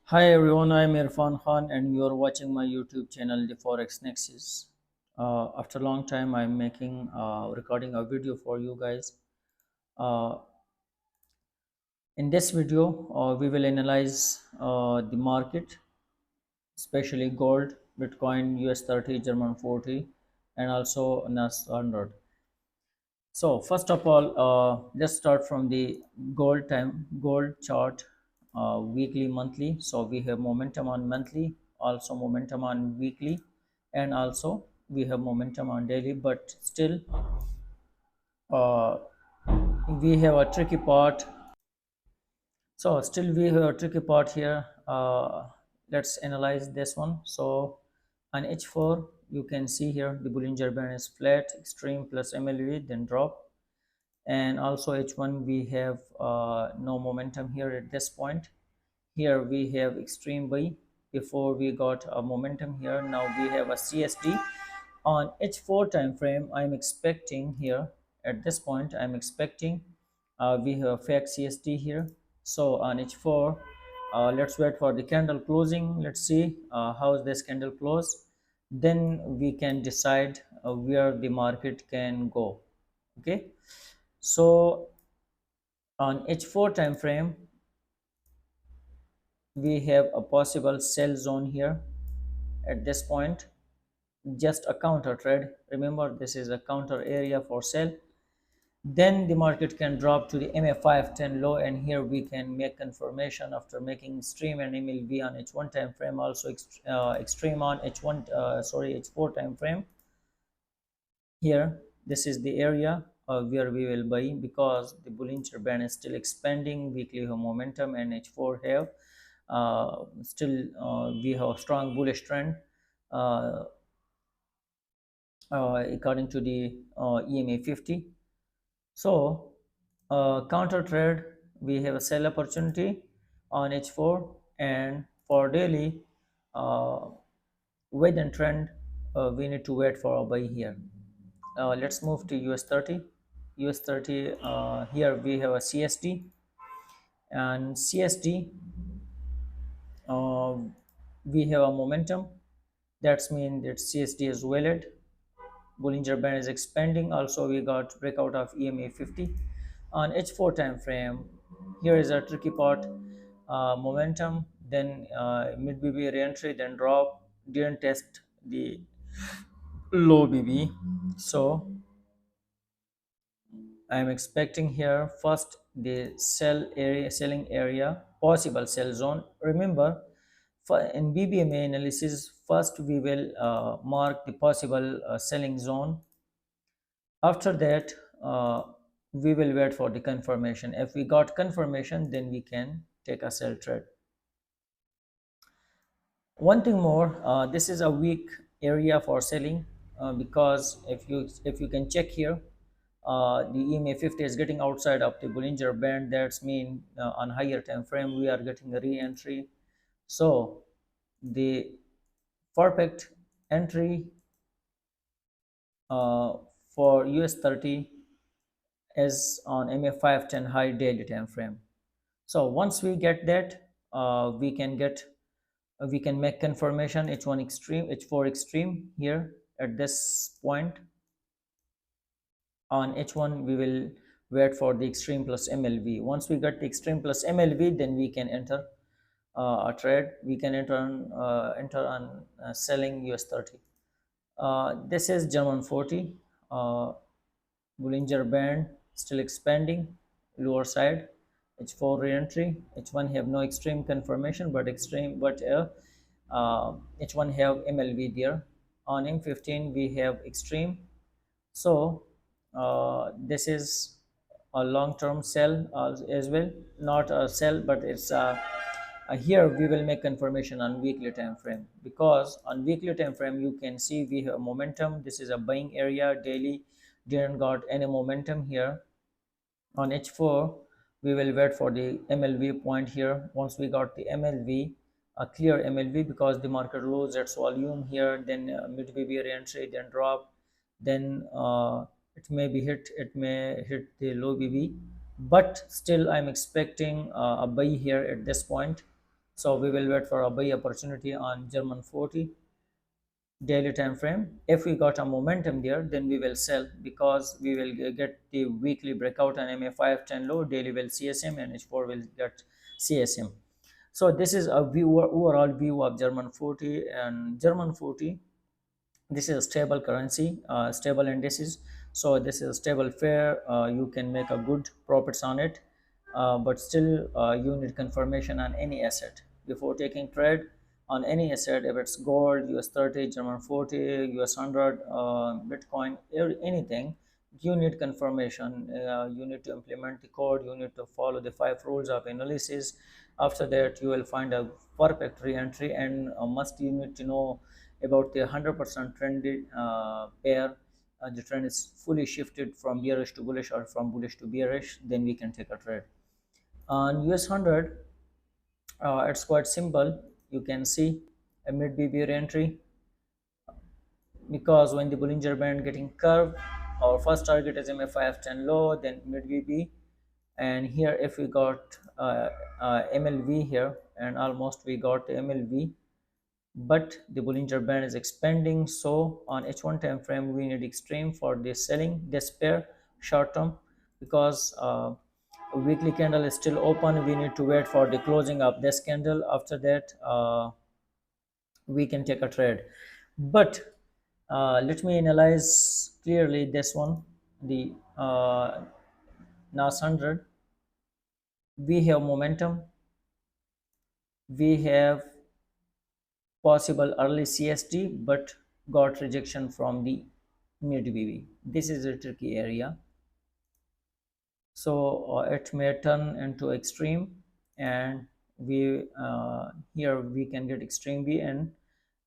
Hi everyone, I am Irfan Khan and you are watching my YouTube channel, The Forex Nexus. After a long time, I'm recording a video for you guys. Uh, in this video, we will analyze the market, especially gold, Bitcoin, US 30, German 40, and also NAS 100. So first of all, let's start from the gold chart, weekly, monthly. So we have momentum on monthly, also momentum on weekly, and also we have momentum on daily. But still, uh, we have a tricky part. So still we have a tricky part here. Let's analyze this one. So on H4, you can see here the Bollinger Band is flat, extreme plus MLV, then drop, and also H1 we have no momentum here at this point. Here we have extreme buy before we got a momentum here. Now we have a CSD on H4 time frame. I'm expecting here at this point, I'm expecting we have a fake CSD here. So on H4, let's wait for the candle closing. Let's see how this candle close, then we can decide where the market can go. Okay, so on H4 time frame, we have a possible sell zone here at this point, just a counter trade. Remember, this is a counter area for sell. Then the market can drop to the MA 510 low, and here we can make confirmation after making extreme and MLV on H1 time frame, also extreme on H4 time frame. Here, this is the area where we will buy, because the Bollinger Band is still expanding, weekly have momentum, and H4 have still we have a strong bullish trend uh, according to the EMA 50. So counter trade, we have a sell opportunity on H4, and for daily uh, weight and trend, we need to wait for a buy here. Let's move to US 30. US 30, here we have a CSD, and CSD, uh, we have a momentum. That's mean that CSD is valid. Bollinger Band is expanding. Also, we got breakout of EMA 50 on H4 time frame. Here is a tricky part. Momentum, then mid BB reentry, then drop. Didn't test the low BB, so I am expecting here first the selling area, possible sell zone. Remember, for in BBMA analysis, first we will mark the possible selling zone. After that, we will wait for the confirmation. If we got confirmation, then we can take a sell trade. One thing more, this is a weak area for selling, because if you can check here, the EMA 50 is getting outside of the Bollinger Band. That's mean on higher time frame we are getting a re-entry. So the perfect entry for US 30 is on MA 510 high daily time frame. So once we get that, we can make confirmation H1 extreme, H4 extreme here at this point. On H1 we will wait for the extreme plus MLV. Once we get the extreme plus MLV, then we can enter a trade. We can enter on selling US 30. This is German 40. Bollinger Band still expanding, lower side. H4 re-entry. H1 have no extreme confirmation, but H1 have MLV there. On M15 we have extreme. So this is a long-term sell as well, not a sell, but it's here we will make confirmation on weekly time frame, because on weekly time frame you can see we have momentum. This is a buying area. Daily didn't got any momentum here. On H4 we will wait for the MLV point here. Once we got the MLV, a clear MLV, because the market loses its volume here, then mid BB re-entry, then drop, then it may hit the low BB, but still I'm expecting a buy here at this point. So we will wait for a buy opportunity on German 40 daily time frame. If we got a momentum there, then we will sell, because we will get the weekly breakout on MA 510 low, daily will CSM, and H4 will get CSM. So this is a view, overall view of German 40. And German 40, this is a stable currency, stable indices. So this is a stable pair. You can make a good profits on it, but still you need confirmation on any asset before taking trade on any asset. If it's gold, US 30, German 40, US 100, Bitcoin, anything, you need confirmation. You need to implement the code, you need to follow the 5 rules of analysis. After that, you will find a perfect re-entry. And must you need to know about the 100% trended pair. The trend is fully shifted from bearish to bullish or from bullish to bearish, then we can take a trade. On US 100, it's quite simple. You can see a mid BB entry, because when the Bollinger Band getting curved, our first target is MA 510 low, then mid BB. And here if we got MLV here, and almost we got MLV, but the Bollinger Band is expanding. So on H1 time frame, we need extreme for this selling this pair short term, because a weekly candle is still open. We need to wait for the closing of this candle. After that, we can take a trade. But let me analyze clearly this one, the NAS 100. We have momentum, we have possible early CST, but got rejection from the mid BB. This is a tricky area. So it may turn into extreme, and we here we can get extreme B, and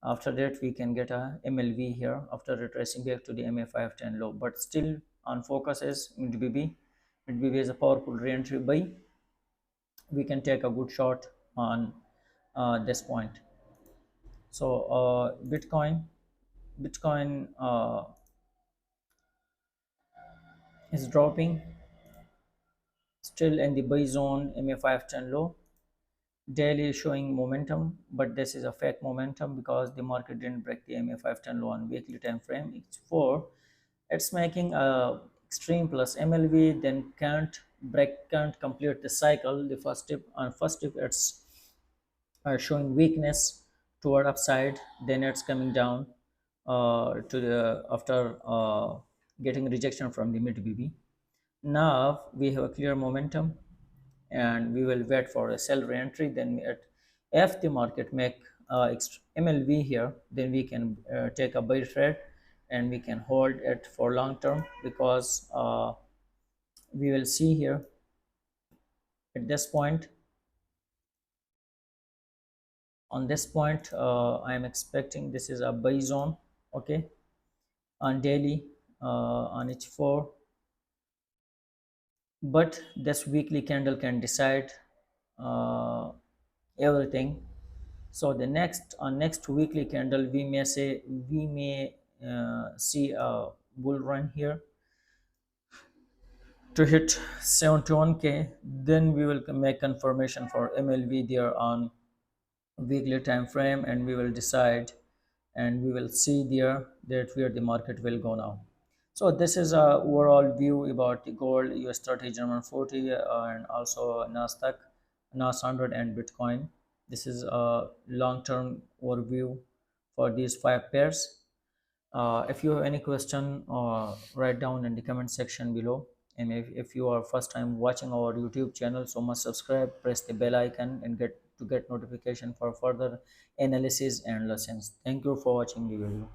after that we can get a MLV here after retracing back to the MA 510 low. But still on focus is mid BB. Mid BB is a powerful re-entry buy. We can take a good shot on this point. So Bitcoin is dropping, still in the buy zone, MA 510 low. Daily showing momentum, but this is a fake momentum, because the market didn't break the MA 510 low on weekly time frame. It's making a extreme plus MLV, then can't complete the cycle. The first tip it's showing weakness toward upside, then it's coming down to the after getting rejection from the mid BB. Now we have a clear momentum, and we will wait for a sell re-entry. Then if the market make MLV here, then we can take a buy trade, and we can hold it for long term, because we will see here at this point. On this point, I am expecting this is a buy zone. Okay, on daily, on H4, but this weekly candle can decide uh, everything. So the next weekly candle, we may see a bull run here to hit 71k. Then we will make confirmation for MLV there on weekly time frame, and we will decide, and we will see there that where the market will go now. So this is a overall view about the gold, US 30, German 40, and also Nasdaq, Nas 100, and Bitcoin. This is a long-term overview for these 5 pairs. If you have any question, write down in the comment section below. And if you are first time watching our YouTube channel, so must subscribe, press the bell icon, and get notification for further analysis and lessons. Thank you for watching the video.